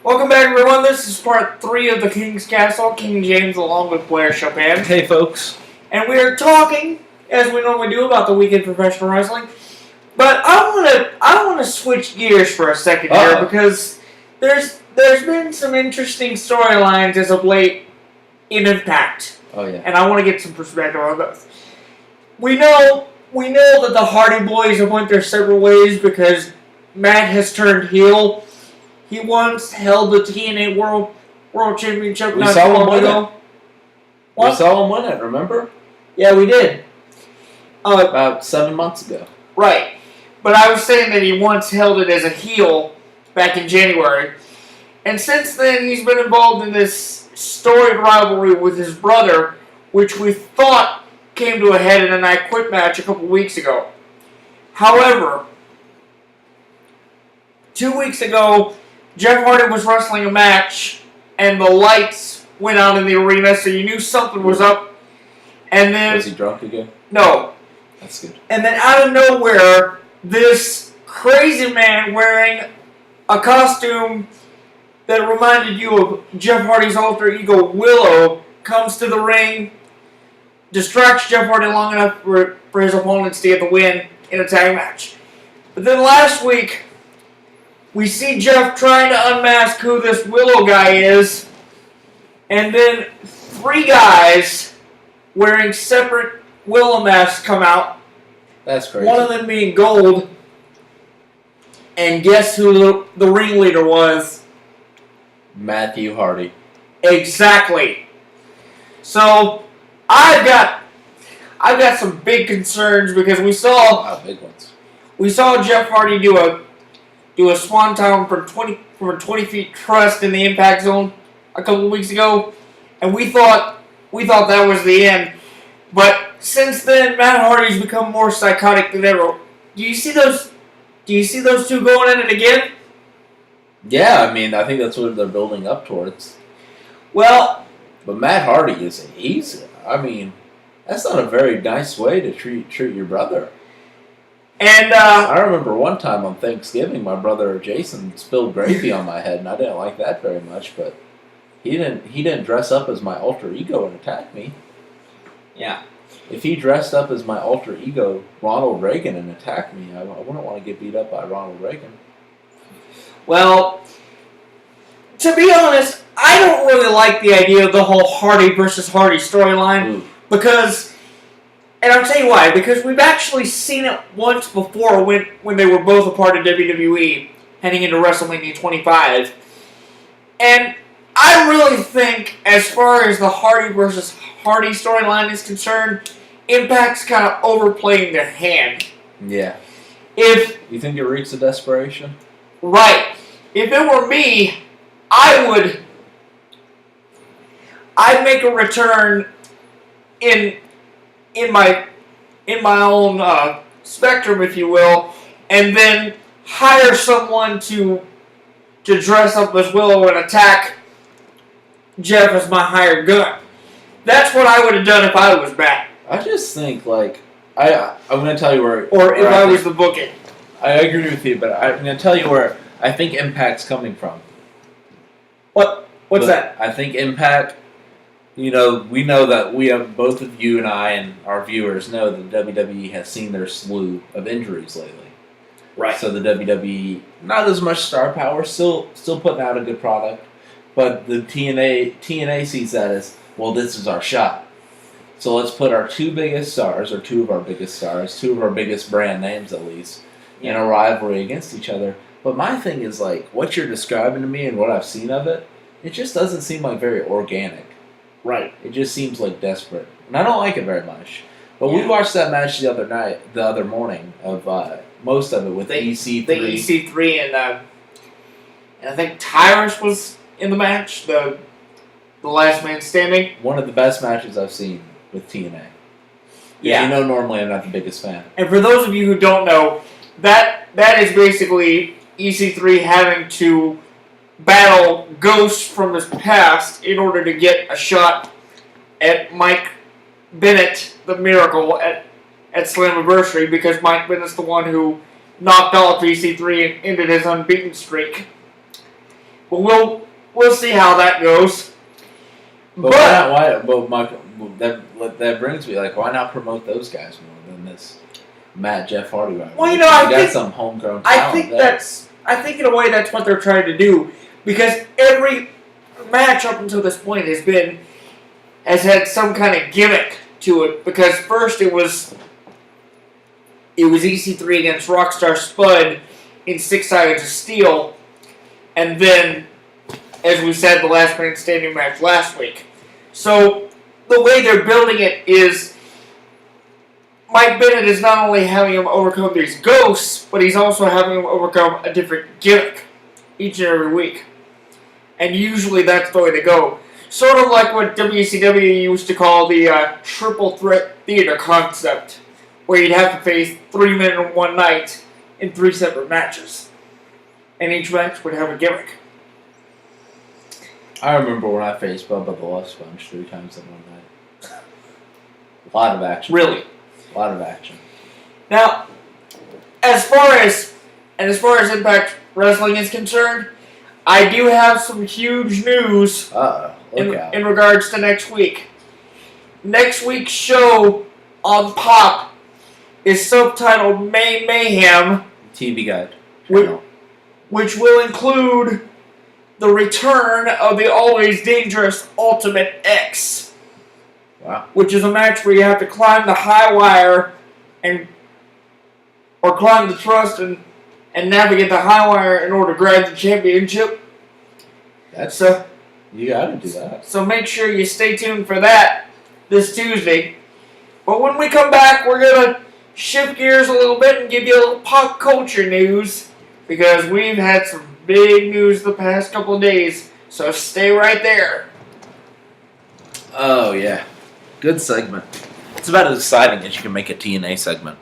Welcome back, everyone. This is part 3 of the King's Castle. King James along with Blair Chopin. Hey, folks. And we are talking, as we normally do, about the week in professional wrestling. But I want to switch gears for a second here because there's been some interesting storylines as of late in Impact. Oh yeah. And I want to get some perspective on those. We know that the Hardy Boys have went their separate ways because Matt has turned heel. He once held the TNA World Championship not too long ago. We saw him win it, remember? Yeah, we did. About 7 months ago. Right. But I was saying that he once held it as a heel back in January. And since then, he's been involved in this storied rivalry with his brother, which we thought came to a head in an I Quit match a couple weeks ago. However, 2 weeks ago, Jeff Hardy was wrestling a match, and the lights went out in the arena, so you knew something was up. And then was he drunk again? No. That's good. And then out of nowhere, this crazy man wearing a costume that reminded you of Jeff Hardy's alter ego, Willow, comes to the ring, distracts Jeff Hardy long enough for his opponents to get the win in a tag match. But then last week, we see Jeff trying to unmask who this Willow guy is, and then 3 guys wearing separate Willow masks come out. That's crazy. One of them being gold, and guess who the ringleader was? Matthew Hardy. Exactly. So I've got some big concerns because we saw big ones. We saw Jeff Hardy do a swanton from 20 feet trust in the Impact Zone a couple of weeks ago, and we thought that was the end. But since then, Matt Hardy's become more psychotic than ever. Do you see those two going at it again? Yeah, I mean, I think that's what they're building up towards. Well, but Matt Hardy I mean, that's not a very nice way to treat your brother. And I remember one time on Thanksgiving, my brother Jason spilled gravy on my head, and I didn't like that very much. But he didn't dress up as my alter ego and attack me. Yeah. If he dressed up as my alter ego, Ronald Reagan, and attacked me, I wouldn't want to get beat up by Ronald Reagan. Well, to be honest, I don't really like the idea of the whole Hardy versus Hardy storyline because, and I'll tell you why, because we've actually seen it once before when they were both a part of WWE heading into WrestleMania 25. And I really think, as far as the Hardy versus Hardy storyline is concerned, Impact's kind of overplaying their hand. Yeah. If you think it reeks of desperation? Right. If it were me, I'd make a return in my own spectrum, if you will, and then hire someone to dress up as Willow and attack Jeff as my hired gun. That's what I would have done if I was back. I just think, like, I'm going to tell you where... Or if I was the booking. I agree with you, but I'm going to tell you where I think Impact's coming from. What's that? I think Impact, we know that we have, both of you and I and our viewers know that WWE has seen their slew of injuries lately. Right. So the WWE, not as much star power, still putting out a good product, but the TNA sees that as, well, this is our shot. So let's put our 2 biggest stars, or 2 of our biggest stars, 2 of our biggest brand names at least, in a rivalry against each other. But my thing is, like, what you're describing to me and what I've seen of it, it just doesn't seem like very organic. Right. It just seems like desperate. And I don't like it very much. But we watched that match the other morning, of most of it with EC3. The EC3 and I think Tyrus was in the match, the last man standing. One of the best matches I've seen with TNA. Yeah. Normally I'm not the biggest fan. And for those of you who don't know, that is basically EC3 having to battle ghosts from his past in order to get a shot at Mike Bennett, the Miracle, at Slammiversary, because Mike Bennett's the one who knocked off EC3 and ended his unbeaten streak. But we'll see how that goes. But that brings me, like, why not promote those guys more than this Matt Jeff Hardy rivalry? Well, you know, I got think some homegrown talent I think in a way that's what they're trying to do, because every match up until this point has had some kind of gimmick to it. Because first it was EC3 against Rockstar Spud in 6 Sided to Steel, and then, as we said, the last man standing match last week. So the way they're building it is Mike Bennett is not only having him overcome these ghosts, but he's also having him overcome a different gimmick each and every week. And usually that's the way to go. Sort of like what WCW used to call the triple threat theater concept, where you'd have to face 3 men in one night in 3 separate matches. And each match would have a gimmick. I remember when I faced Bubba the Love Sponge 3 times in one night. A lot of action. Really. A lot of action. Now, as far as Impact Wrestling is concerned, I do have some huge news in regards to next week. Next week's show on Pop is subtitled May Mayhem. TV Guide. Which will include the return of the always dangerous Ultimate X. Wow. Which is a match where you have to climb the high wire or climb the truss and navigate the high wire in order to grab the championship. You gotta do that. So make sure you stay tuned for that this Tuesday. But when we come back, we're gonna shift gears a little bit and give you a little pop culture news, because we've had some big news the past couple of days. So stay right there. Oh yeah. Good segment. It's about as exciting as you can make a TNA segment.